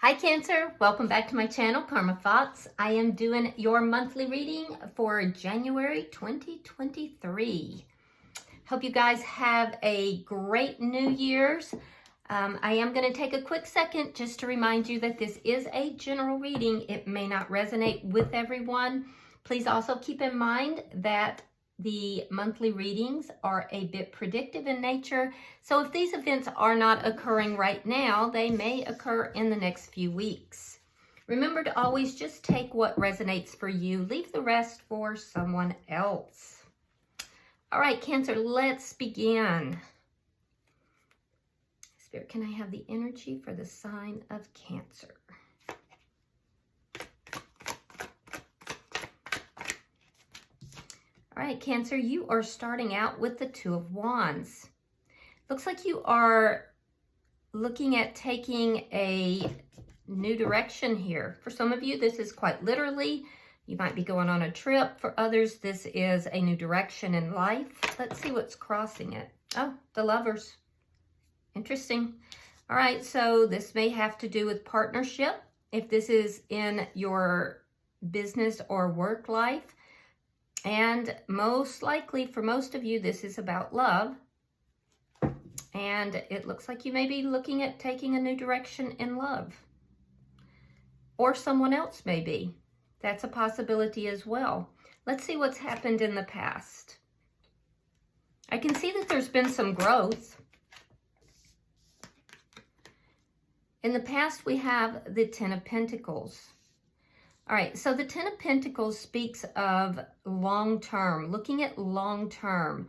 Hi Cancer, welcome back to my channel, Karma Thoughts. I am doing your monthly reading for January 2023. Hope you guys have a great New Year's. I am going to take a quick second just to remind you that this is a general reading. It may not resonate with everyone. Please also keep in mind that the monthly readings are a bit predictive in nature, so if these events are not occurring right now, they may occur in the next few weeks. Remember to always just take what resonates for you, leave the rest for someone else. All right, Cancer, let's begin. Spirit, can I have the energy for the sign of Cancer? All right, Cancer, you are starting out with the Two of Wands. Looks like you are looking at taking a new direction here. For some of you, this is quite literally. You might be going on a trip. For others, this is a new direction in life. Let's see what's crossing it. Oh, the Lovers. Interesting. All right, so this may have to do with partnership. If this is in your business or work life, and most likely for most of you, this is about love. And it looks like you may be looking at taking a new direction in love. Or someone else may be. That's a possibility as well. Let's see what's happened in the past. I can see that there's been some growth. In the past, we have the Ten of Pentacles. All right, so the Ten of Pentacles speaks of long-term, looking at long-term.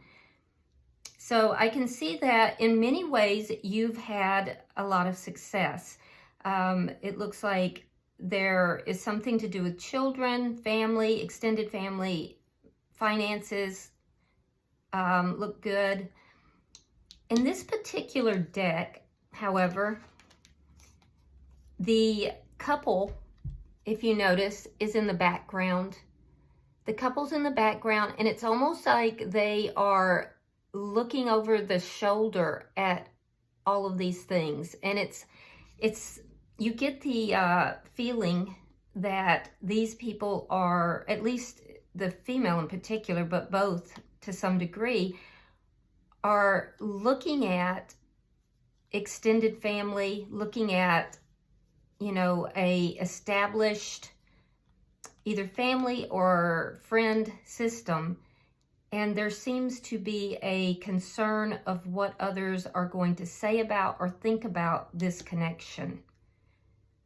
So I can see that in many ways you've had a lot of success. It looks like there is something to do with children, family, extended family, finances look good. In this particular deck, however, the couple, if you notice, is in the background. The couple's in the background, and it's almost like they are looking over the shoulder at all of these things. And it's you get the feeling that these people are, at least the female in particular, but both to some degree, are looking at extended family, looking at, you know, a established either family or friend system, and there seems to be a concern of what others are going to say about or think about this connection.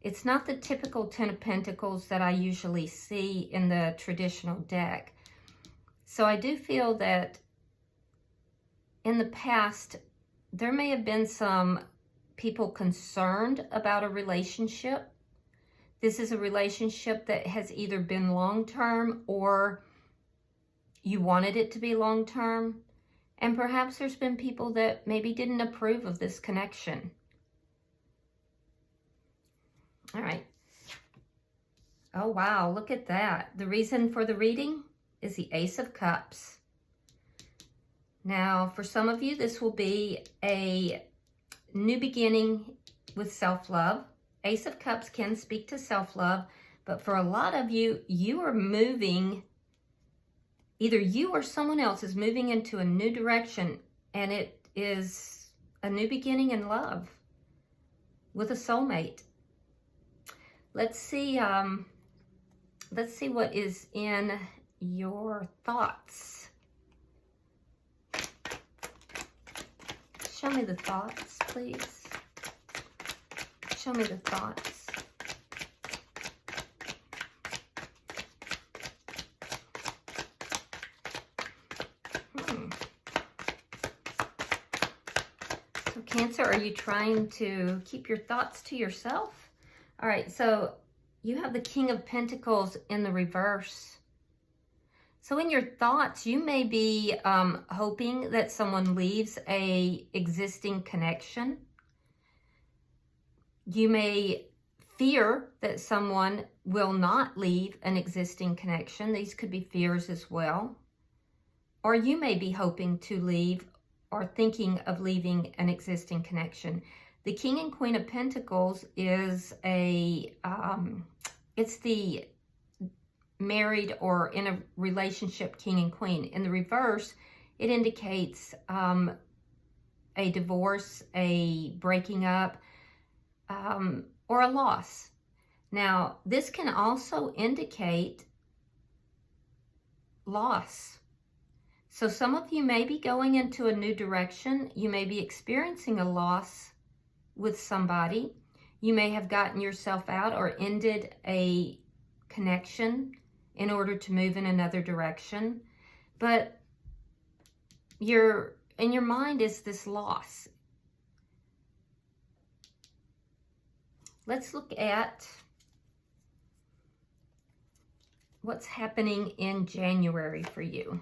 It's not the typical Ten of Pentacles that I usually see in the traditional deck. So I do feel that in the past, there may have been some people concerned about a relationship. This is a relationship that has either been long-term or you wanted it to be long-term. And perhaps there's been people that maybe didn't approve of this connection. All right. Oh, wow. Look at that. The reason for the reading is the Ace of Cups. Now, for some of you, this will be a new beginning with self-love. Ace of Cups can speak to self-love, but for a lot of you, you are moving, either you or someone else is moving into a new direction, and it is a new beginning in love with a soulmate. Let's see what is in your thoughts. Show me the thoughts, please. Show me the thoughts. So Cancer, are you trying to keep your thoughts to yourself? All right, so you have the King of Pentacles in the reverse. So in your thoughts, you may be hoping that someone leaves a existing connection. You may fear that someone will not leave an existing connection. These could be fears as well. Or you may be hoping to leave or thinking of leaving an existing connection. The King and Queen of Pentacles is it's the married or in a relationship King and Queen. In the reverse, it indicates a divorce, a breaking up, or a loss. Now, this can also indicate loss. So some of you may be going into a new direction. You may be experiencing a loss with somebody. You may have gotten yourself out or ended a connection in order to move in another direction. But in your mind is this loss. Let's look at what's happening in January for you.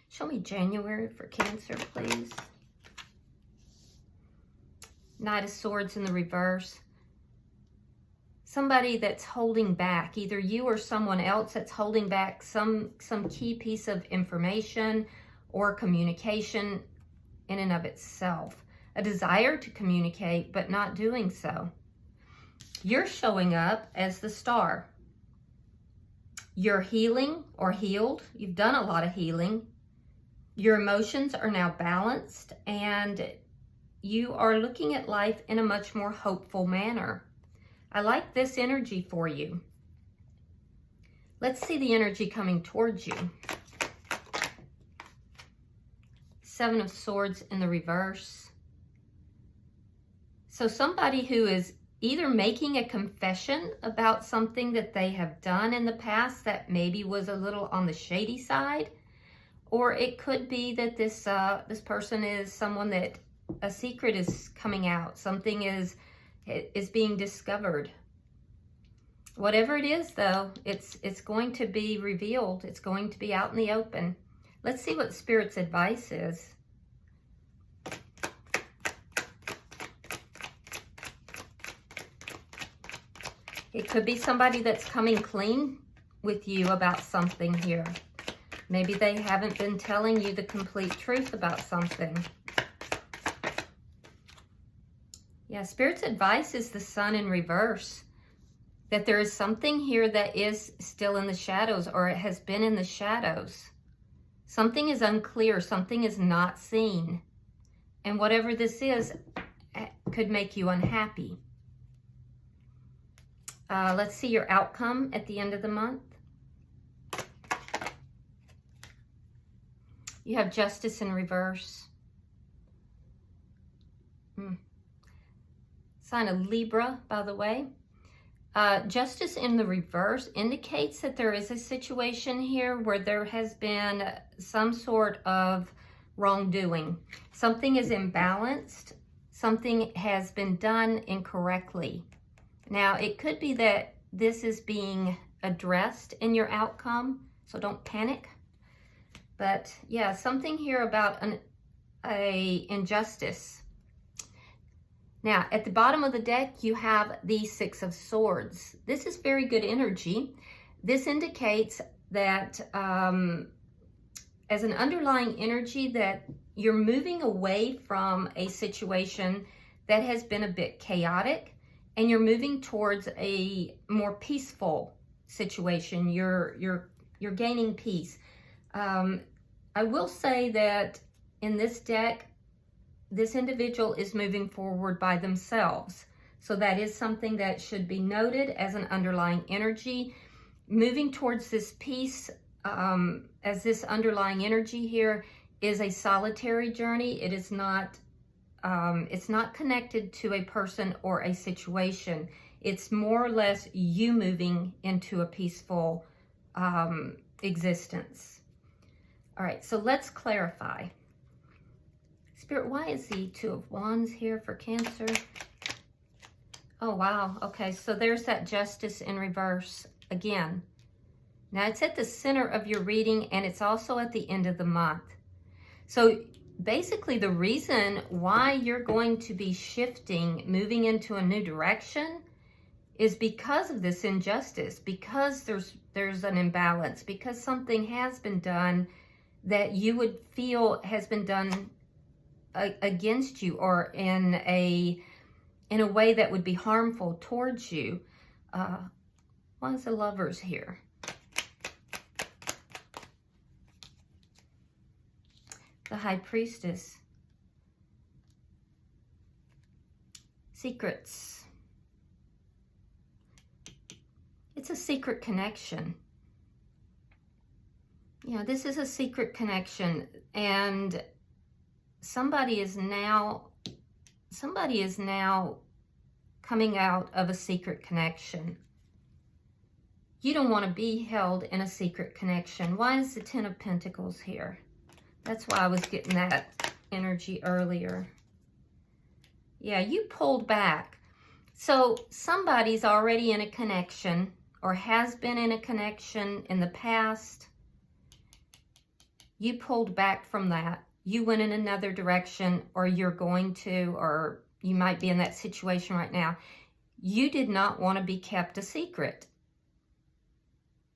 Show me January for Cancer, please. Knight of Swords in the reverse. Somebody that's holding back, either you or someone else that's holding back some key piece of information or communication in and of itself. A desire to communicate, but not doing so. You're showing up as the Star. You're healing or healed. You've done a lot of healing. Your emotions are now balanced, and you are looking at life in a much more hopeful manner. I like this energy for you. Let's see the energy coming towards you. Seven of Swords in the reverse. So somebody who is either making a confession about something that they have done in the past that maybe was a little on the shady side, or it could be that this person is someone that a secret is coming out. Something is being discovered. Whatever it is, though, it's going to be revealed. It's going to be out in the open. Let's see what Spirit's advice is. It could be somebody that's coming clean with you about something here. Maybe they haven't been telling you the complete truth about something. Yeah, Spirit's advice is the Sun in reverse. That there is something here that is still in the shadows, or it has been in the shadows. Something is unclear. Something is not seen. And whatever this is could make you unhappy. Let's see your outcome at the end of the month. You have Justice in reverse. Sign of Libra, by the way. Justice in the reverse indicates that there is a situation here where there has been some sort of wrongdoing. Something is imbalanced. Something has been done incorrectly. Now, it could be that this is being addressed in your outcome, so don't panic. But yeah, something here about a injustice. Now, at the bottom of the deck, you have the Six of Swords. This is very good energy. This indicates that as an underlying energy that you're moving away from a situation that has been a bit chaotic, and you're moving towards a more peaceful situation. You're gaining peace. I will say that in this deck, this individual is moving forward by themselves. So that is something that should be noted as an underlying energy. Moving towards this peace, as this underlying energy here is a solitary journey. It is not, it's not connected to a person or a situation. It's more or less you moving into a peaceful existence. All right, so let's clarify. Spirit, why is the Two of Wands here for Cancer? Oh, wow. Okay, so there's that Justice in reverse again. Now, it's at the center of your reading, and it's also at the end of the month. So basically, the reason why you're going to be shifting, moving into a new direction, is because of this injustice, because there's an imbalance, because something has been done that you would feel has been done against you, or in a in a way that would be harmful towards you. Why is the Lovers here? The High Priestess. Secrets. It's a secret connection. Yeah, this is a secret connection, and somebody is now coming out of a secret connection. You don't want to be held in a secret connection. Why is the Ten of Pentacles here? That's why I was getting that energy earlier. Yeah, you pulled back. So somebody's already in a connection or has been in a connection in the past. You pulled back from that. You went in another direction, or you're going to, or you might be in that situation right now. You did not want to be kept a secret.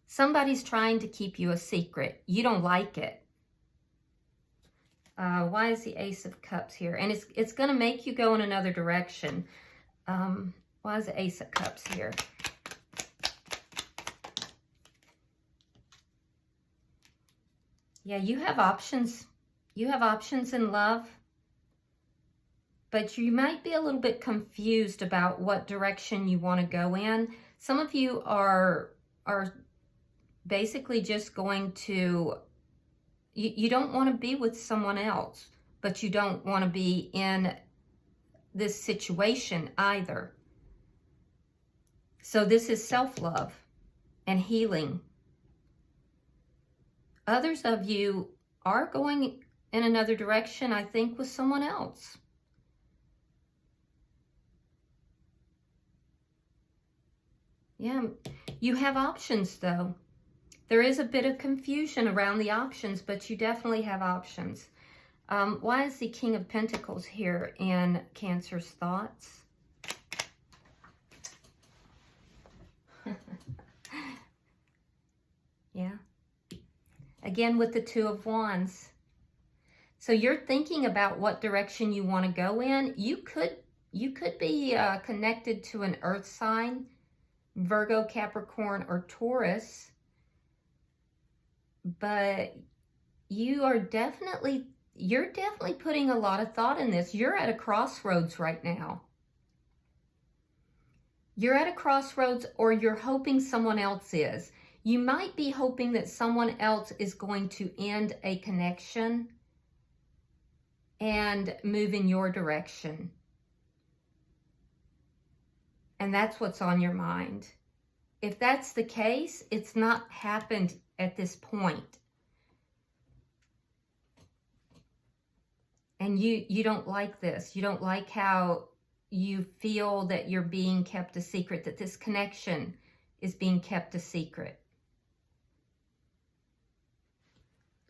Somebody's trying to keep you a secret. You don't like it. Why is the Ace of Cups here? And it's going to make you go in another direction. Why is the Ace of Cups here? Yeah, you have options. You have options in love. But you might be a little bit confused about what direction you want to go in. Some of you are basically just going to... You don't want to be with someone else, but you don't want to be in this situation either. So this is self-love and healing. Others of you are going in another direction, I think, with someone else. Yeah, you have options though. There is a bit of confusion around the options, but you definitely have options. Why is the King of Pentacles here in Cancer's thoughts? Yeah. Again, with the Two of Wands. So you're thinking about what direction you want to go in. You could be connected to an earth sign, Virgo, Capricorn, or Taurus. But you're definitely putting a lot of thought in this. You're at a crossroads right now. You're at a crossroads, or you're hoping someone else is. You might be hoping that someone else is going to end a connection and move in your direction. And that's what's on your mind. If that's the case, it's not happened at this point. And you don't like this. You don't like how you feel that you're being kept a secret, that this connection is being kept a secret.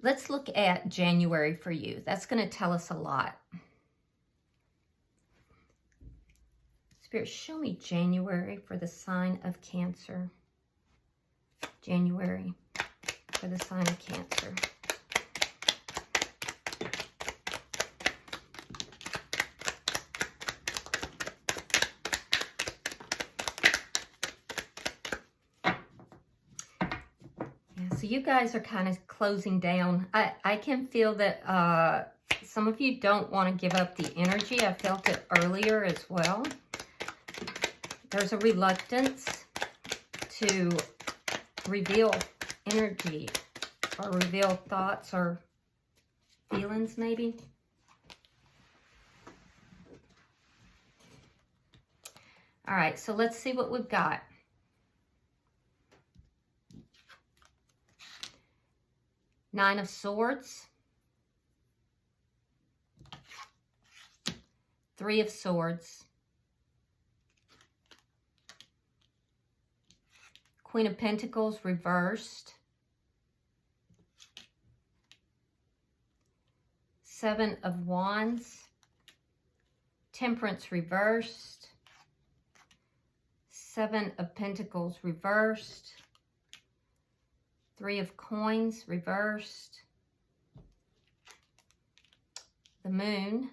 Let's look at January for you. That's going to tell us a lot. Spirit, show me January for the sign of Cancer. January for the sign of Cancer. So you guys are kind of closing down. I can feel that some of you don't want to give up the energy. I felt it earlier as well. There's a reluctance to reveal energy or reveal thoughts or feelings maybe. All right, so let's see what we've got. Nine of Swords, Three of Swords, Queen of Pentacles reversed, Seven of Wands, Temperance reversed, Seven of Pentacles reversed, Three of Coins reversed, the Moon,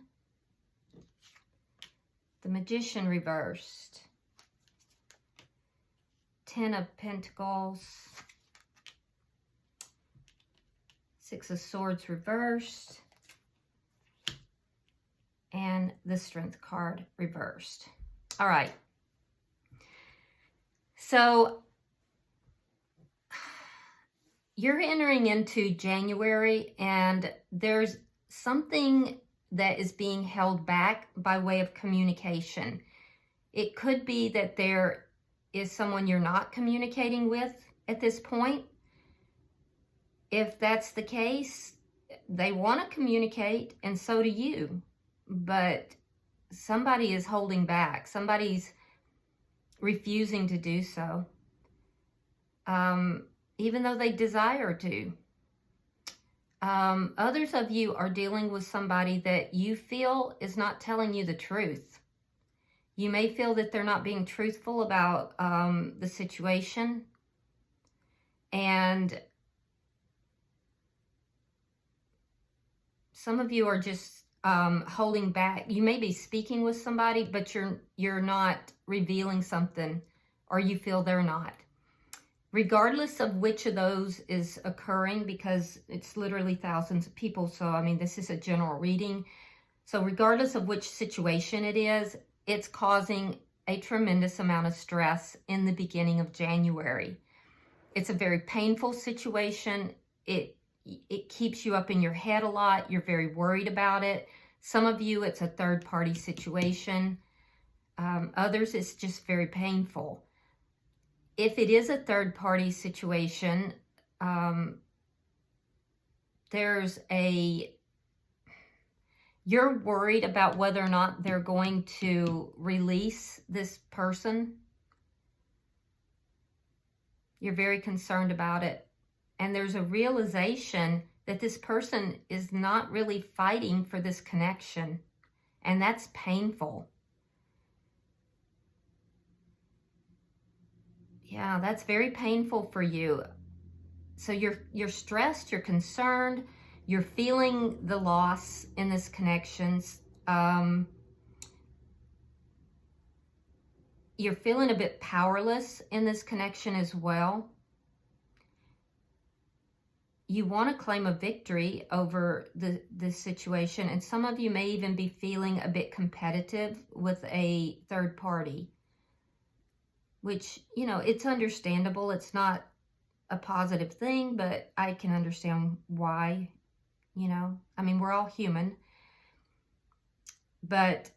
The Magician reversed. Ten of Pentacles. Six of Swords reversed. And the Strength card reversed. All right. So you're entering into January, and there's something that is being held back by way of communication. It could be that there is someone you're not communicating with at this point. If that's the case, they want to communicate, and so do you. But somebody is holding back. Somebody's refusing to do so, even though they desire to. Others of you are dealing with somebody that you feel is not telling you the truth. You may feel that they're not being truthful about the situation. And some of you are just holding back. You may be speaking with somebody, but you're not revealing something, or you feel they're not. Regardless of which of those is occurring, because it's literally thousands of people, so I mean, this is a general reading. So regardless of which situation it is, it's causing a tremendous amount of stress in the beginning of January. It's a very painful situation. It keeps you up in your head a lot. You're very worried about it. Some of you, it's a third-party situation. Others, it's just very painful. If it is a third-party situation, you're worried about whether or not they're going to release this person. You're very concerned about it. And there's a realization that this person is not really fighting for this connection. And that's painful. Yeah, that's very painful for you. So you're stressed, you're concerned, you're feeling the loss in this connection. You're feeling a bit powerless in this connection as well. You want to claim a victory over this situation, and some of you may even be feeling a bit competitive with a third party, which, you know, it's understandable. It's not a positive thing, but I can understand why, you know. I mean, we're all human. But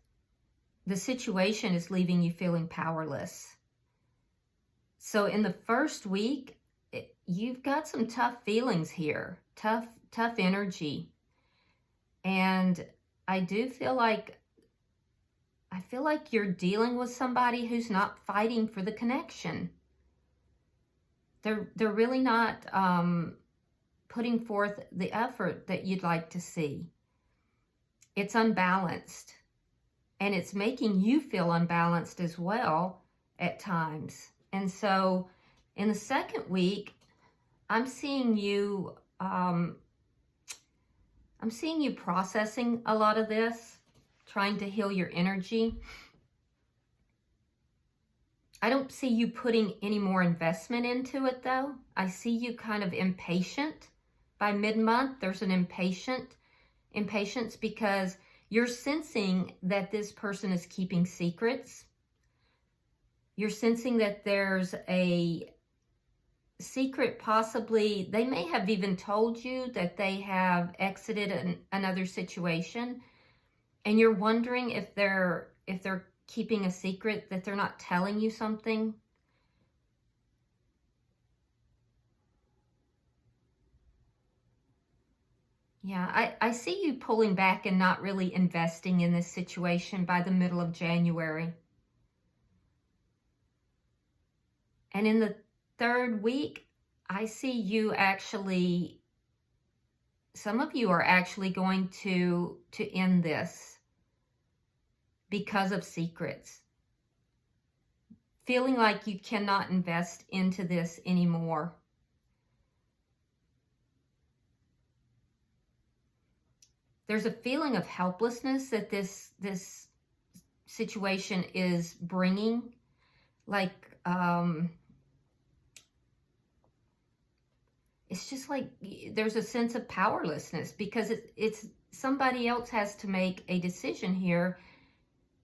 the situation is leaving you feeling powerless. So in the first week, you've got some tough feelings here, tough energy. And I feel like you're dealing with somebody who's not fighting for the connection. They're really not putting forth the effort that you'd like to see. It's unbalanced. And it's making you feel unbalanced as well at times. And so in the second week, I'm seeing you processing a lot of this, trying to heal your energy. I don't see you putting any more investment into it, though. I see you kind of impatient. By mid-month, there's an impatience because you're sensing that this person is keeping secrets. You're sensing that there's a secret, possibly. They may have even told you that they have exited another situation, and you're wondering if they're keeping a secret, that they're not telling you something. Yeah, I see you pulling back and not really investing in this situation by the middle of January. And in the third week, I see you actually, some of you are actually going to end this because of secrets. Feeling like you cannot invest into this anymore. There's a feeling of helplessness that this situation is bringing. Like, it's just like there's a sense of powerlessness because it's somebody else has to make a decision here,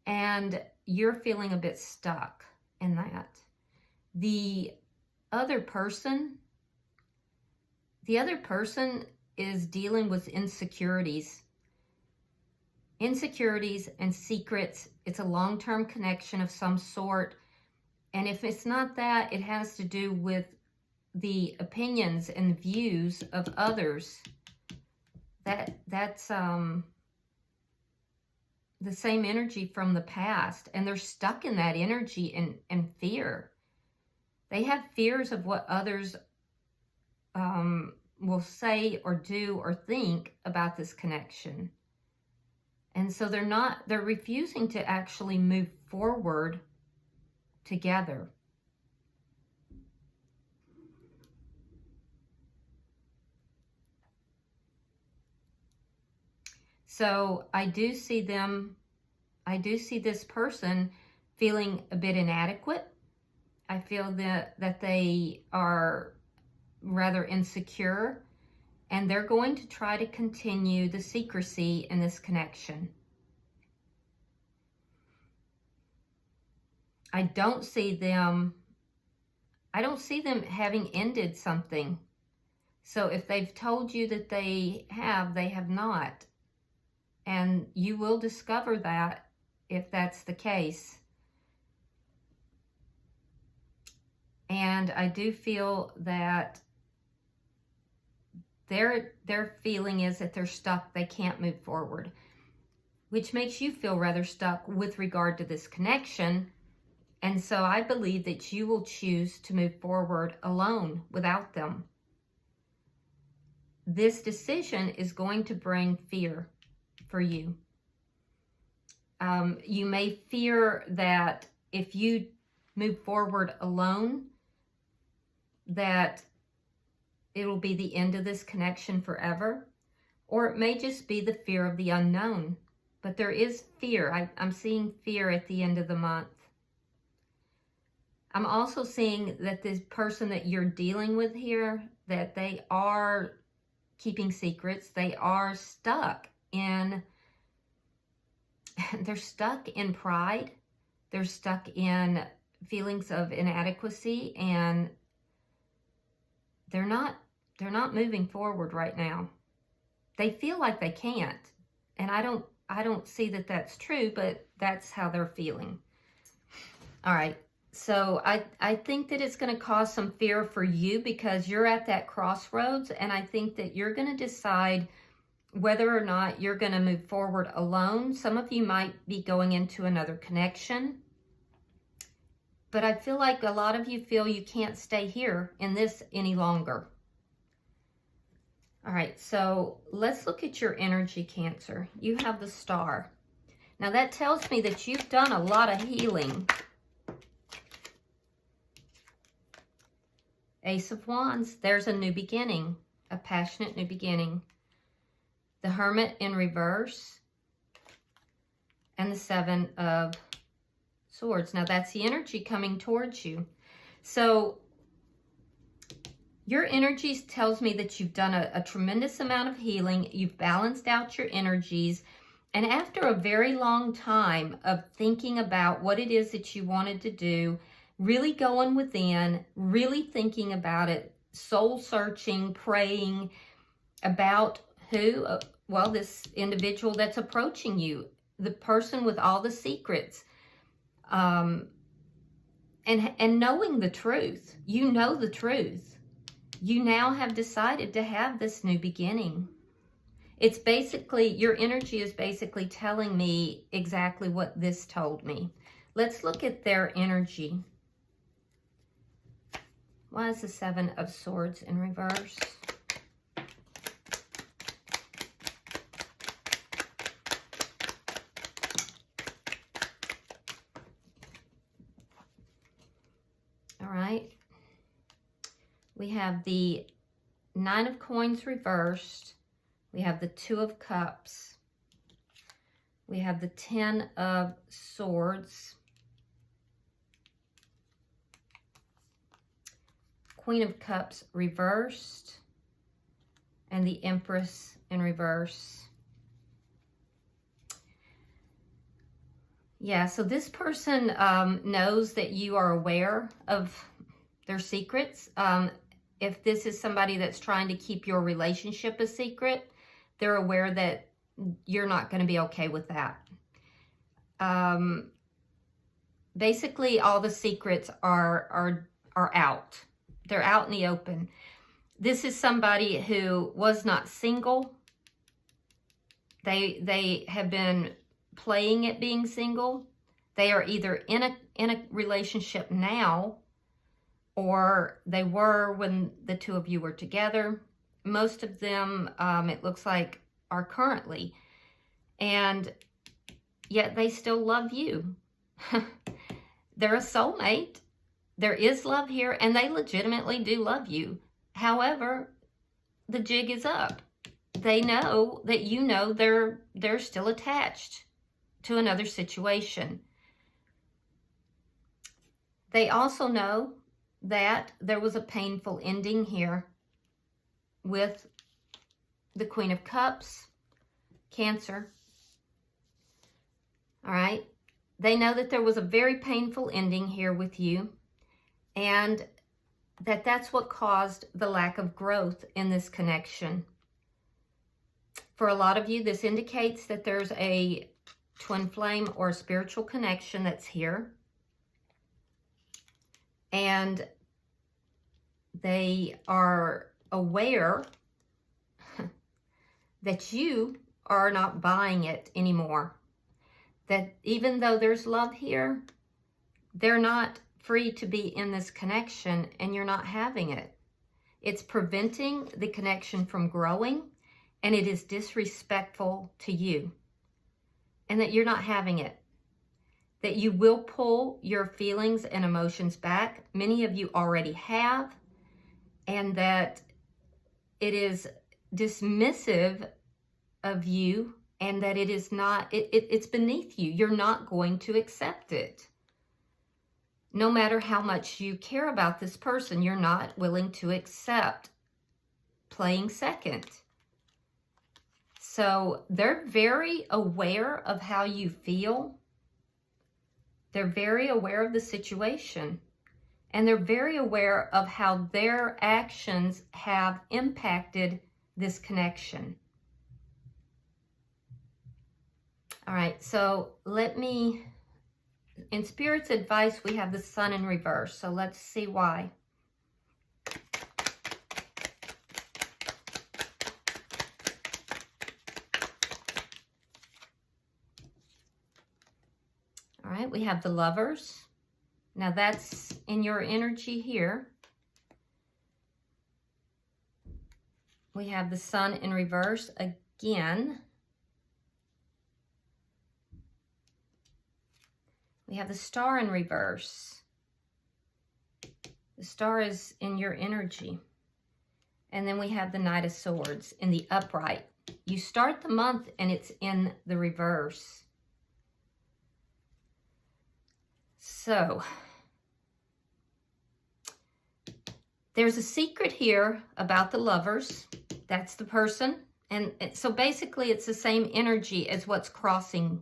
and you're feeling a bit stuck in that. The other person is dealing with insecurities and secrets. It's a long-term connection of some sort. And if it's not that, it has to do with the opinions and views of others. That's the same energy from the past, and they're stuck in that energy and fear. They have fears of what others will say or do or think about this connection. And so they're refusing to actually move forward together. So I do see this person feeling a bit inadequate. I feel that they are rather insecure, and they're going to try to continue the secrecy in this connection. I don't see them having ended something. So if they've told you that they have not. And you will discover that if that's the case. And I do feel that their feeling is that they're stuck, they can't move forward, which makes you feel rather stuck with regard to this connection. And so I believe that you will choose to move forward alone without them. This decision is going to bring fear for you. You may fear that if you move forward alone, that it will be the end of this connection forever. Or it may just be the fear of the unknown. But there is fear. I'm seeing fear at the end of the month. I'm also seeing that this person that you're dealing with here, that they are keeping secrets. They are stuck in, they're stuck in pride. They're stuck in feelings of inadequacy, and they're not moving forward right now. They feel like they can't, and I don't see that that's true, but that's how they're feeling. All right. So I think that it's going to cause some fear for you because you're at that crossroads, and I think that you're going to decide whether or not you're going to move forward alone. Some of you might be going into another connection, but I feel like a lot of you feel you can't stay here in this any longer. All right, so let's look at your energy, Cancer. You have the Star. Now that tells me that you've done a lot of healing. Ace of Wands, there's a new beginning, a passionate new beginning. The Hermit in reverse, and the Seven of Swords. Now that's the energy coming towards you. So your energy tells me that you've done a tremendous amount of healing. You've balanced out your energies. And after a very long time of thinking about what it is that you wanted to do, really going within, really thinking about it, soul searching, praying about who, well, this individual that's approaching you, the person with all the secrets, and knowing the truth. You know the truth. You now have decided to have this new beginning. It's basically, your energy is basically telling me exactly what this told me. Let's look at their energy. Why is the Seven of Swords in reverse? All right. We have the Nine of Coins reversed. We have the Two of Cups. We have the 10 of Swords, Queen of Cups reversed, and the Empress in reverse. Yeah, so this person knows that you are aware of their secrets. If this is somebody that's trying to keep your relationship a secret, they're aware that you're not going to be okay with that. Basically, all the secrets are out. They're out in the open. This is somebody who was not single. They have been playing at being single. They are either in a relationship now, or they were when the two of you were together. Most of them, it looks like, are currently, and yet they still love you. They're a soulmate. There is love here, and they legitimately do love you. However, the jig is up. They know that you know they're still attached to another situation. They also know that there was a painful ending here with the Queen of Cups, Cancer. All right. They know that there was a very painful ending here with you, and that's what caused the lack of growth in this connection. For a lot of you, this indicates that there's a twin flame or a spiritual connection that's here. And they are aware that you are not buying it anymore. That even though there's love here, they're not free to be in this connection, and you're not having it. It's preventing the connection from growing, and it is disrespectful to you. And that you're not having it. That you will pull your feelings and emotions back. Many of you already have. And that it is dismissive of you, and that it is not, it's beneath you. You're not going to accept it. No matter how much you care about this person, you're not willing to accept playing second. So they're very aware of how you feel. They're very aware of the situation. And they're very aware of how their actions have impacted this connection. All right, so in Spirit's advice, we have the Sun in reverse. So let's see why. All right, we have the Lovers. Now that's in your energy here. We have the Sun in reverse again. We have the Star in reverse. The Star is in your energy. And then we have the Knight of Swords in the upright. You start the month and it's in the reverse. So, there's a secret here about the Lovers. That's the person. And so basically it's the same energy as what's crossing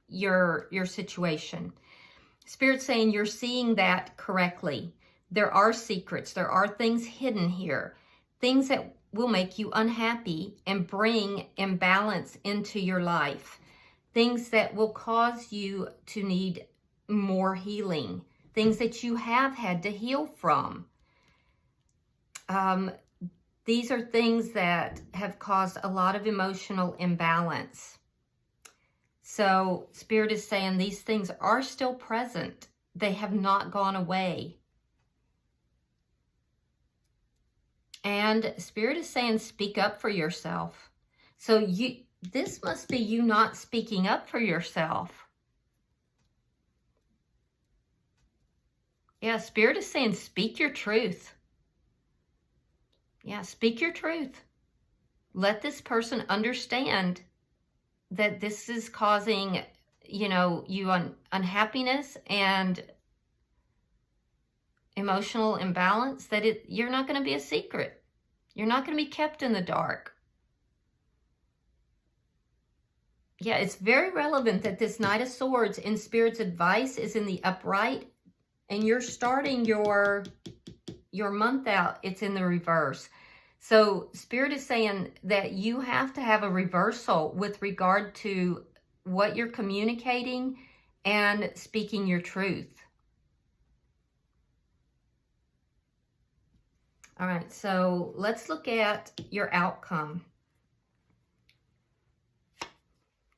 your situation. Spirit's saying you're seeing that correctly. There are secrets. There are things hidden here. Things that will make you unhappy and bring imbalance into your life. Things that will cause you to need more healing. Things that you have had to heal from. These are things that have caused a lot of emotional imbalance. So Spirit is saying these things are still present. They have not gone away. And Spirit is saying speak up for yourself. So this must be you not speaking up for yourself. Yeah, Spirit is saying speak your truth. Yeah, speak your truth. Let this person understand that this is causing, you know, you unhappiness and emotional imbalance, that you're not going to be a secret. You're not going to be kept in the dark. Yeah, it's very relevant that this Knight of Swords in Spirit's advice is in the upright, and you're starting your month out, it's in the reverse. So Spirit is saying that you have to have a reversal with regard to what you're communicating and speaking your truth. All right, so let's look at your outcome.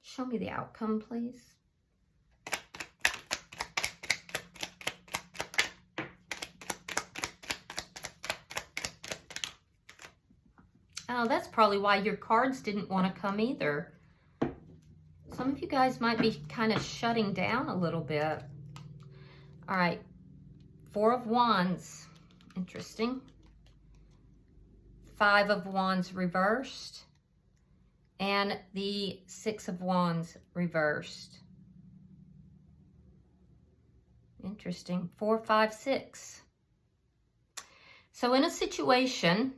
Show me the outcome, please. Oh, that's probably why your cards didn't want to come either. Some of you guys might be kind of shutting down a little bit. All right, Four of Wands. Interesting. Five of Wands reversed. And the Six of Wands reversed. Interesting. 4, 5, 6. So in a situation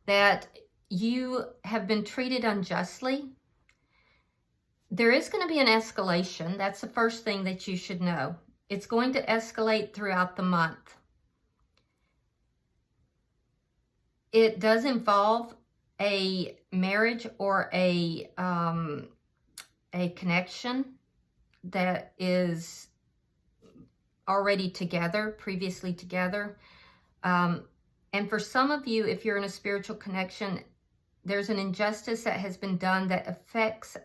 that you have been treated unjustly, there is going to be an escalation. That's the first thing that you should know. It's going to escalate throughout the month. It does involve a marriage or a connection that is already together, previously together. And for some of you, if you're in a spiritual connection, there's an injustice that has been done that affects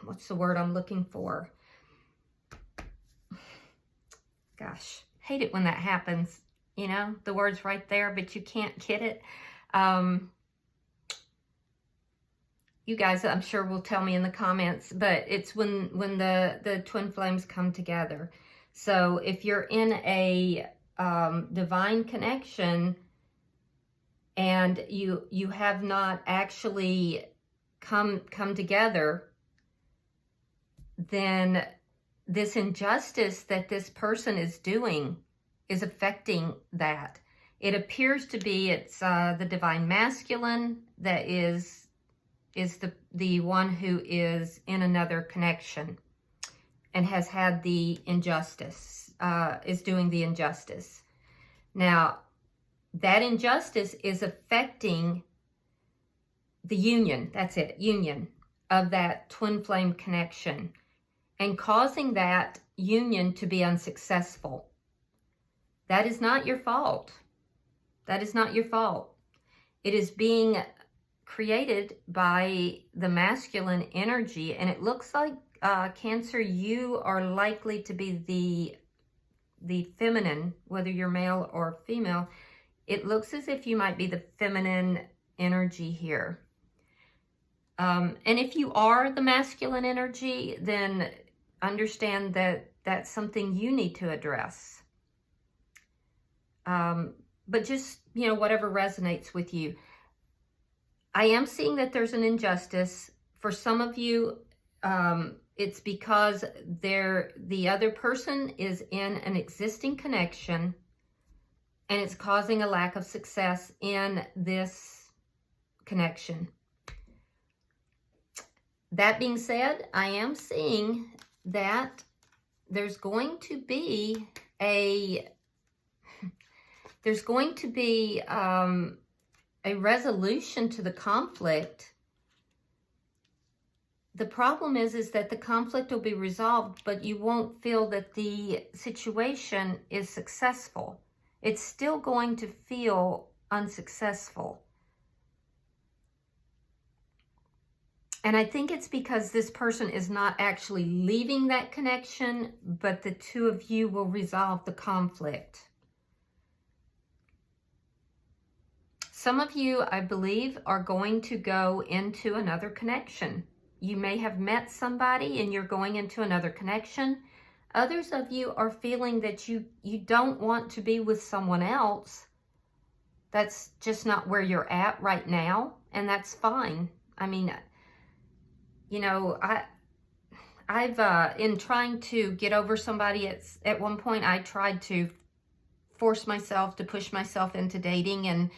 what's the word I'm looking for? Gosh, hate it when that happens. You know, the word's right there, but you can't get it. You guys, I'm sure, will tell me in the comments, but it's when the twin flames come together. So if you're in a divine connection and you have not actually come together, then this injustice that this person is doing is affecting that. It appears to be it's the divine masculine that is the one who is in another connection and has had the injustice, is doing the injustice. Now, that injustice is affecting the union, that's it, union of that twin flame connection, and causing that union to be unsuccessful. That is not your fault. That is not your fault. It is being created by the masculine energy, and it looks like Cancer, you are likely to be the feminine, whether you're male or female. It looks as if you might be the feminine energy here. And if you are the masculine energy, then understand that that's something you need to address. But just, you know, whatever resonates with you. I am seeing that there's an injustice. For some of you, it's because the other person is in an existing connection and it's causing a lack of success in this connection. That being said, I am seeing that there's going to be a resolution to the conflict. The problem is that the conflict will be resolved, but you won't feel that the situation is successful. It's still going to feel unsuccessful. And I think it's because this person is not actually leaving that connection, but the two of you will resolve the conflict. Some of you, I believe, are going to go into another connection. You may have met somebody and you're going into another connection. Others of you are feeling that you don't want to be with someone else, That's just not where you're at right now, and that's fine. I mean, you know, I've in trying to get over somebody, at one point I tried to force myself to push myself into dating, and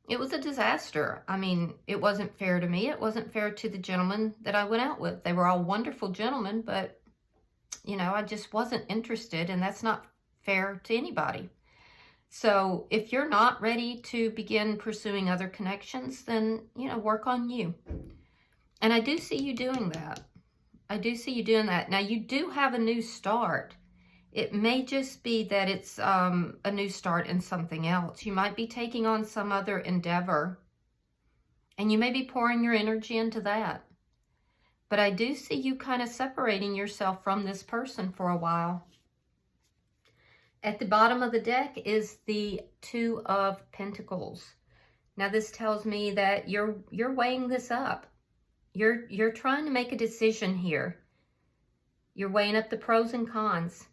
it was a disaster. I mean, it wasn't fair to me. It wasn't fair to the gentlemen that I went out with. They were all wonderful gentlemen, but, you know, I just wasn't interested, and that's not fair to anybody. So if you're not ready to begin pursuing other connections, then, you know, work on you. And I do see you doing that. I do see you doing that. Now, you do have a new start. It may just be that it's a new start in something else. You might be taking on some other endeavor, and you may be pouring your energy into that. But I do see you kind of separating yourself from this person for a while. At the bottom of the deck is the Two of Pentacles. Now, this tells me that you're weighing this up. You're trying to make a decision here. You're weighing up the pros and cons.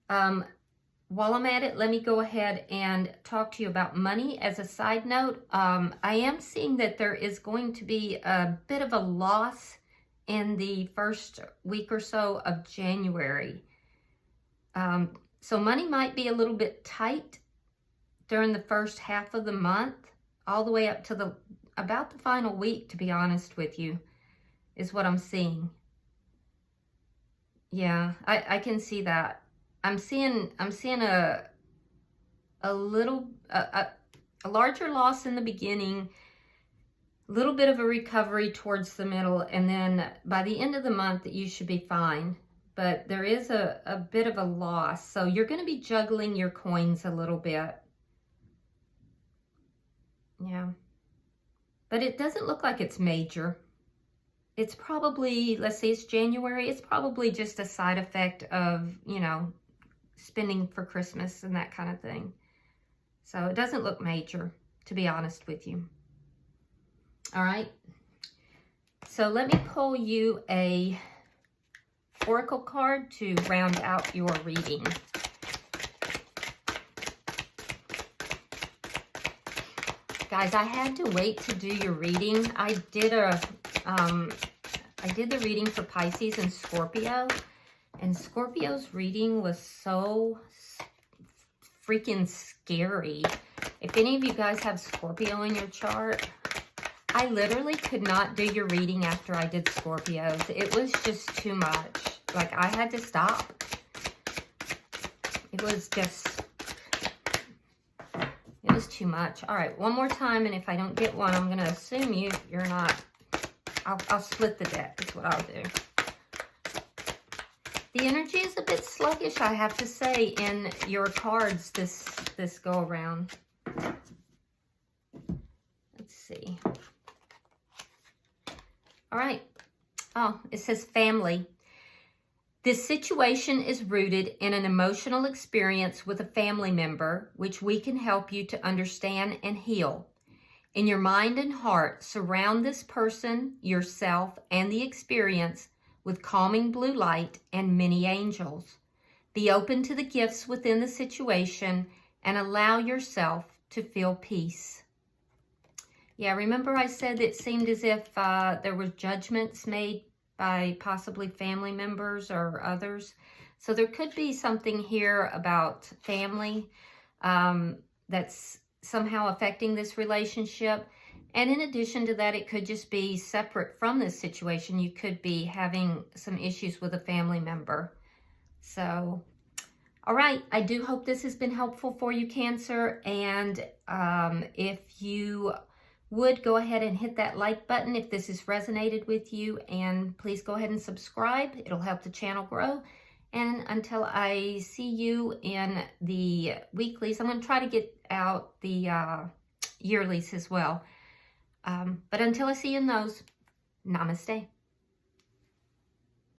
While I'm at it, let me go ahead and talk to you about money. As a side note, I am seeing that there is going to be a bit of a loss in the first week or so of January. So money might be a little bit tight during the first half of the month, all the way up to about the final week, to be honest with you, is what I'm seeing. Yeah, I can see that. I'm seeing a larger loss in the beginning, a little bit of a recovery towards the middle, and then by the end of the month you should be fine. But there is a bit of a loss, so you're going to be juggling your coins a little bit. Yeah, but it doesn't look like it's major. It's probably, let's say it's January, it's probably just a side effect of, you know, spending for Christmas and that kind of thing. So it doesn't look major, to be honest with you. All right. So let me pull you a oracle card to round out your reading. Guys, I had to wait to do your reading. I did the reading for Pisces and Scorpio, and Scorpio's reading was so freaking scary. If any of you guys have Scorpio in your chart, I literally could not do your reading after I did Scorpio's. It was just too much. Like, I had to stop. It was too much. All right, one more time, and if I don't get one, I'm going to assume you're not. I'll split the deck is what I'll do. The energy is a bit sluggish, I have to say, in your cards this go around. Let's see. All right. Oh, it says family. This situation is rooted in an emotional experience with a family member, which we can help you to understand and heal. In your mind and heart, surround this person, yourself, and the experience with calming blue light and many angels. Be open to the gifts within the situation and allow yourself to feel peace. Yeah, remember I said it seemed as if there were judgments made by possibly family members or others. So there could be something here about family that's somehow affecting this relationship. And in addition to that, it could just be separate from this situation. You could be having some issues with a family member. So, all right. I do hope this has been helpful for you, Cancer. And if you would go ahead and hit that like button if this has resonated with you, and please go ahead and subscribe. It'll help the channel grow. And until I see you in the weeklies, I'm going to try to get out the yearlies as well. But until I see you in those, namaste.